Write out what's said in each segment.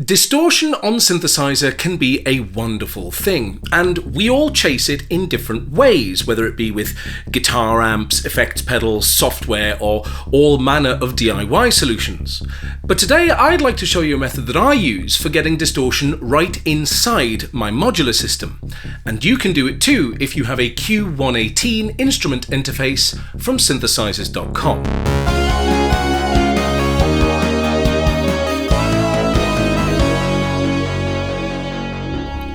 Distortion on synthesizer can be a wonderful thing, and we all chase it in different ways, whether it be with guitar amps, effects pedals, software, or all manner of DIY solutions. But today I'd like to show you a method that I use for getting distortion right inside my modular system. And you can do it too if you have a Q118 Instrument Interface from synthesizers.com.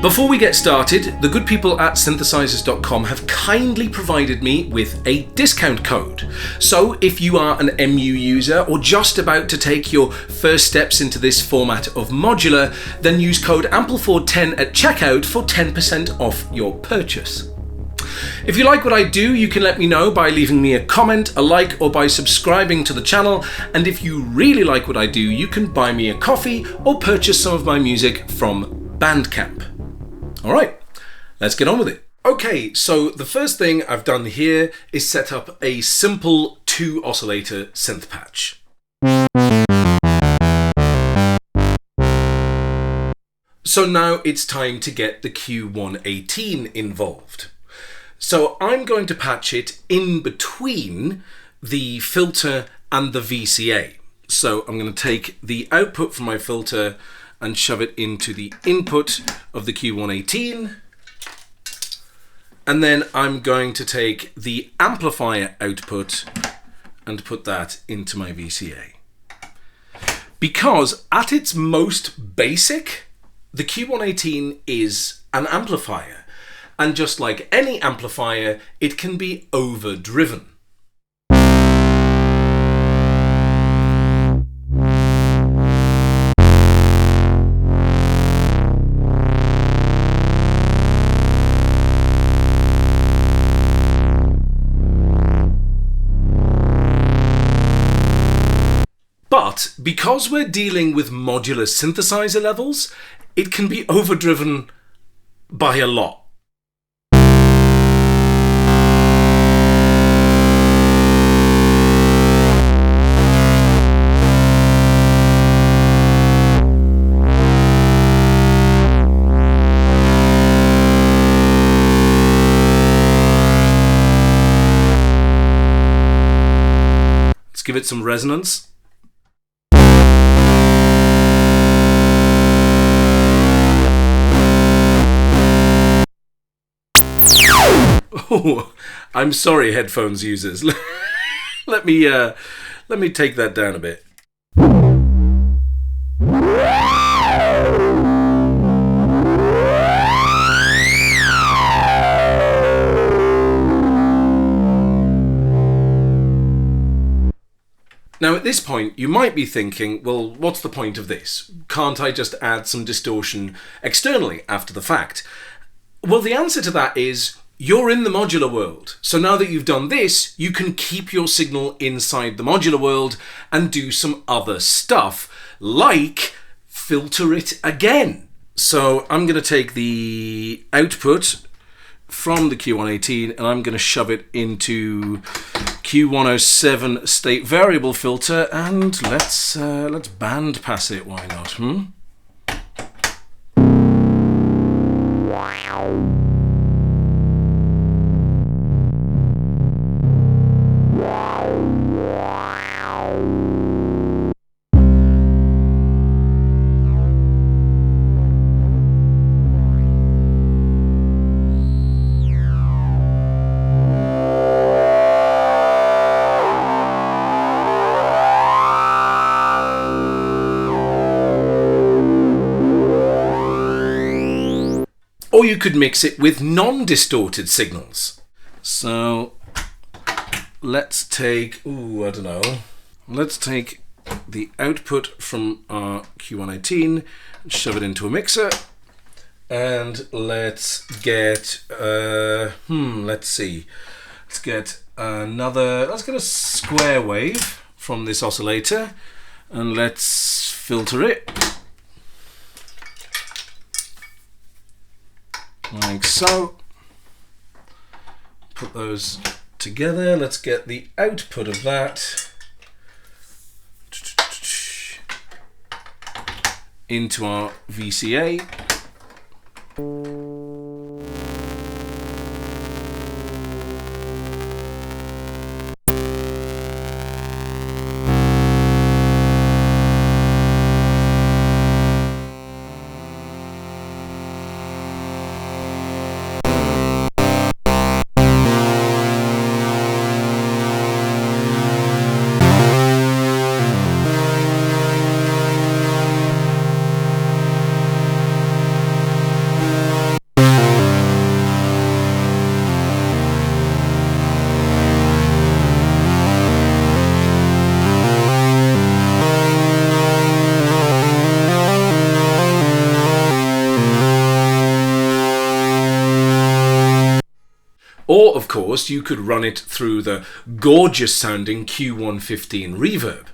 Before we get started, the good people at synthesizers.com have kindly provided me with a discount code. So if you are an MU user or just about to take your first steps into this format of modular, then use code AMPLEFORD10 at checkout for 10% off your purchase. If you like what I do, you can let me know by leaving me a comment, a like, or by subscribing to the channel. And if you really like what I do, you can buy me a coffee or purchase some of my music from Bandcamp. Alright, let's get on with it. Okay, so the first thing I've done here is set up a simple 2-oscillator synth patch. So now it's time to get the Q118 involved. So I'm going to patch it in between the filter and the VCA. So I'm going to take the output from my filter and shove it into the input of the Q118. And then I'm going to take the amplifier output and put that into my VCA. Because at its most basic, the Q118 is an amplifier. And just like any amplifier, it can be overdriven. But because we're dealing with modular synthesizer levels, it can be overdriven by a lot. Let's give it some resonance. Oh, I'm sorry, headphones users. let me take that down a bit. Now at this point, you might be thinking, well, what's the point of this? Can't I just add some distortion externally after the fact? Well, the answer to that is, you're in the modular world. So now that you've done this, you can keep your signal inside the modular world and do some other stuff, like filter it again. So I'm going to take the output from the Q118 and I'm going to shove it into Q107 state variable filter, and let's band pass it. Why not? Or you could mix it with non-distorted signals. So let's take, let's take the output from our Q118 and shove it into a mixer. And let's get, let's get a square wave from this oscillator and let's filter it. Like so. Put those together. Let's get the output of that into our VCA. Or, of course, you could run it through the gorgeous sounding Q115 reverb.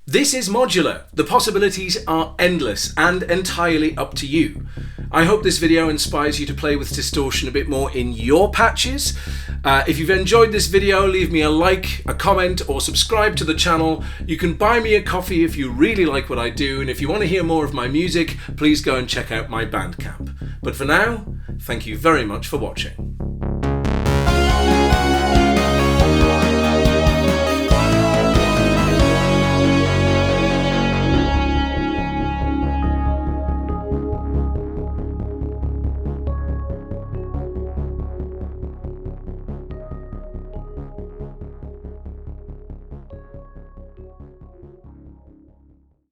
This is Modular. The possibilities are endless and entirely up to you. I hope this video inspires you to play with distortion a bit more in your patches. If you've enjoyed this video, leave me a like, a comment, or subscribe to the channel. You can buy me a coffee if you really like what I do, and if you want to hear more of my music, please go and check out my Bandcamp. But for now, thank you very much for watching.